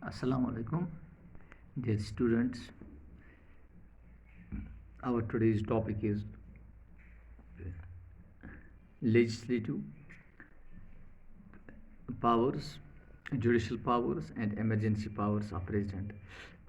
Assalamu alaikum, dear students. Our today's topic is legislative powers, judicial powers and emergency powers of president.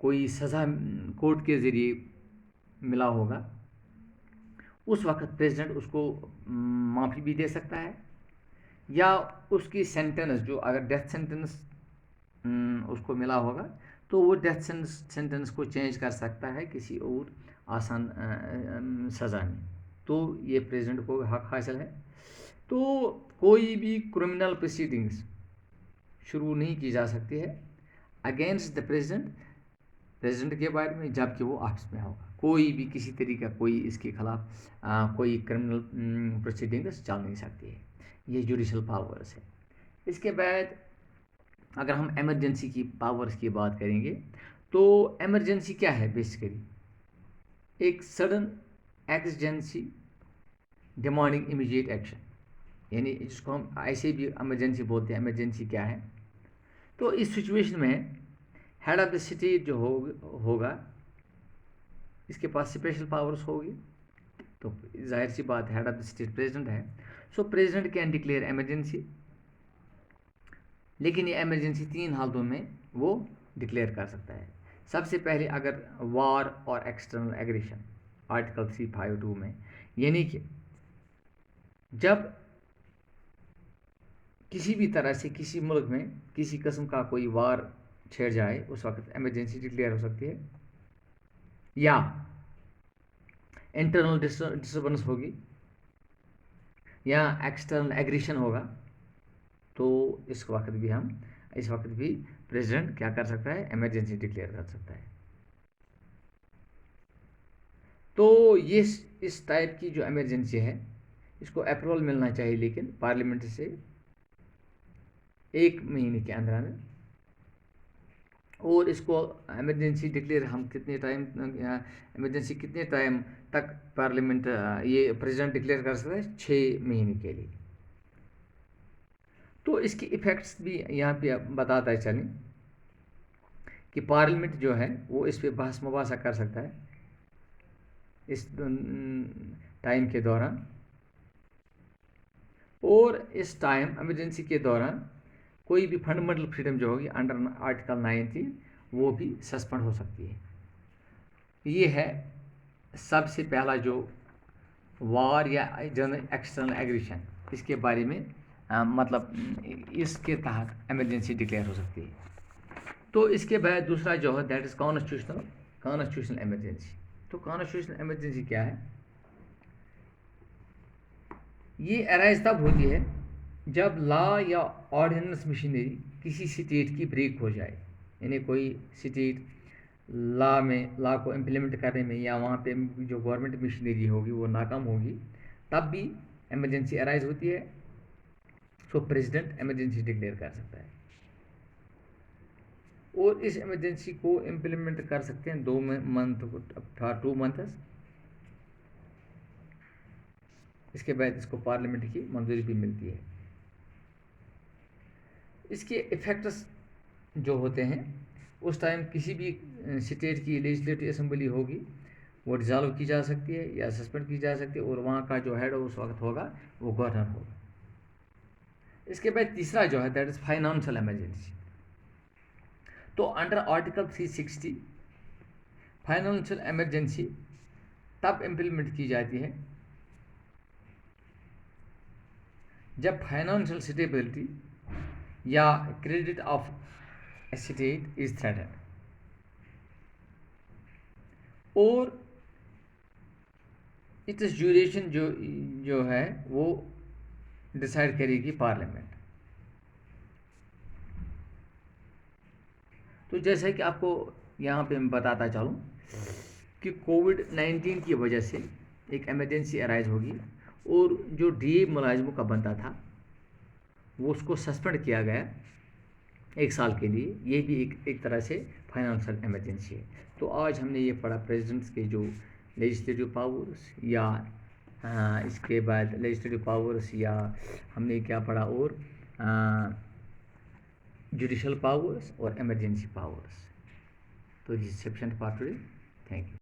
کوئی سزا court کے ذریعے ملا ہوگا، اس وقت پریزیڈنٹ اس کو معافی بھی دے سکتا ہے، یا اس کی سینٹنس جو اگر ڈیتھ سینٹنس اس کو ملا ہوگا تو وہ ڈیتھ سینٹنس کو چینج کر سکتا ہے کسی اور آسان سزا میں. تو یہ پریزیڈنٹ کو حق حاصل ہے. تو کوئی بھی کرمنل پروسیڈنگس شروع نہیں کی جا سکتی ہے اگینسٹ دا پریزیڈنٹ کے بارے میں جب کہ وہ آفس میں ہوگا. کوئی بھی کسی طریقہ کوئی اس کے خلاف کوئی کرمنل پروسیڈنگس چل نہیں سکتی ہے. یہ جوڈیشل پاورس ہے. اس کے بعد اگر ہم ایمرجنسی کی پاورس کی بات کریں گے تو ایمرجنسی کیا ہے بیسیکلی؟ ایک سڈن ایکسیجنسی ڈیمانڈنگ امیجیٹ ایکشن، یعنی جس کو ہم ایسے بھی ایمرجنسی بولتے ہیں. ایمرجنسی کیا ہے؟ تو اس سچویشن میں ہیڈ آف دا اسٹیٹ جو ہوگا اس کے پاس اسپیشل پاورس ہوگی. تو ظاہر سی بات head of the state president ہے. So president can declare emergency, لیکن یہ ایمرجنسی 3 حالتوں میں وہ ڈکلیئر کر سکتا ہے. سب سے پہلے اگر وار اور ایکسٹرنل ایگریشن آرٹیکل 352 میں، یعنی کہ جب کسی بھی طرح سے کسی ملک میں کسی قسم کا کوئی وار چھڑ جائے اس وقت ایمرجنسی ڈکلیئر ہو سکتی ہے، یا انٹرنل ڈسٹربنس ہوگی یا ایکسٹرنل ایگریشن ہوگا. تو اس وقت بھی پریزیڈنٹ کیا کر سکتا ہے؟ ایمرجنسی ڈکلیئر کر سکتا ہے. تو یہ اس ٹائپ کی جو ایمرجنسی ہے اس کو اپروول ملنا چاہیے، لیکن پارلیمنٹ سے 1 مہینے کے اندر. اور اس کو ایمرجنسی ڈکلیئر ہم ایمرجنسی کتنے ٹائم تک پارلیمنٹ یہ پریزیڈنٹ ڈکلیئر کر سکتا ہے؟ 6 مہینے کے لیے. تو اس کی ایفیکٹس بھی یہاں پہ بتاتا ہے چلیں کہ پارلیمنٹ جو ہے وہ اس پہ بحث مباحثہ کر سکتا ہے اس ٹائم کے دوران. اور اس ٹائم ایمرجنسی کے دوران کوئی بھی فنڈامنٹل فریڈم جو ہوگی انڈر آرٹیکل 19 وہ بھی سسپینڈ ہو سکتی ہے. یہ ہے سب سے پہلا جو وار یا ایکسٹرنل ایگریشن، اس کے بارے میں مطلب اس کے تحت ایمرجنسی ڈکلیئر ہو سکتی ہے. تو اس کے بعد دوسرا جو ہے دیٹ از کانسٹیٹیوشنل ایمرجنسی. تو کانسٹیٹیوشنل ایمرجنسی کیا ہے؟ یہ ارائز تب ہوتی ہے جب لا یا آرڈیننس مشینری کسی اسٹیٹ کی بریک ہو جائے، یعنی کوئی اسٹیٹ لا کو امپلیمنٹ کرنے میں یا وہاں پہ جو گورنمنٹ مشینری ہوگی وہ ناکام ہوگی، تب بھی ایمرجنسی ارائز ہوتی ہے. سو پریزیڈنٹ ایمرجنسی ڈکلیئر کر سکتا ہے، اور اس ایمرجنسی کو امپلیمنٹ کر سکتے ہیں 2 منتھس. اس کے بعد اس کو پارلیمنٹ کی منظوری بھی ملتی ہے. اس کے ایفیکٹس جو ہوتے ہیں اس ٹائم کسی بھی اسٹیٹ کی لیجسلیٹو اسمبلی ہوگی وہ ڈیزالو کی جا سکتی ہے یا سسپینڈ کی جا سکتی ہے، اور وہاں کا جو ہیڈ اس وقت ہوگا وہ گورنر ہوگا. اس کے بعد تیسرا جو ہے دیٹ از فائنانشیل ایمرجنسی. تو انڈر آرٹیکل 360 فائنانشیل ایمرجنسی تب امپلیمنٹ کی جاتی ہے جب فائنانشیل اسٹیبلٹی یا credit of state is threatened, اور اٹس ڈیوریشن جو ہے وہ ڈیسائیڈ کرے گی پارلیمنٹ. تو جیسا کہ آپ کو یہاں پہ میں بتاتا چلوں کہ کووڈ-19 کی وجہ سے ایک ایمرجنسی ارائز ہوگی، اور جو ڈی اے ملازموں کا بنتا تھا وہ اس کو سسپینڈ کیا گیا 1 سال کے لیے. یہ بھی ایک طرح سے فائنانشیل ایمرجنسی ہے. تو آج ہم نے یہ پڑھا پریزیڈنٹس کے جو لیجسلیٹو پاورس، یا اس کے بعد لیجسلیٹو پاورس، یا ہم نے کیا پڑھا اور جوڈیشل پاورس اور ایمرجنسی پاورس. تو this section for today. Thank you.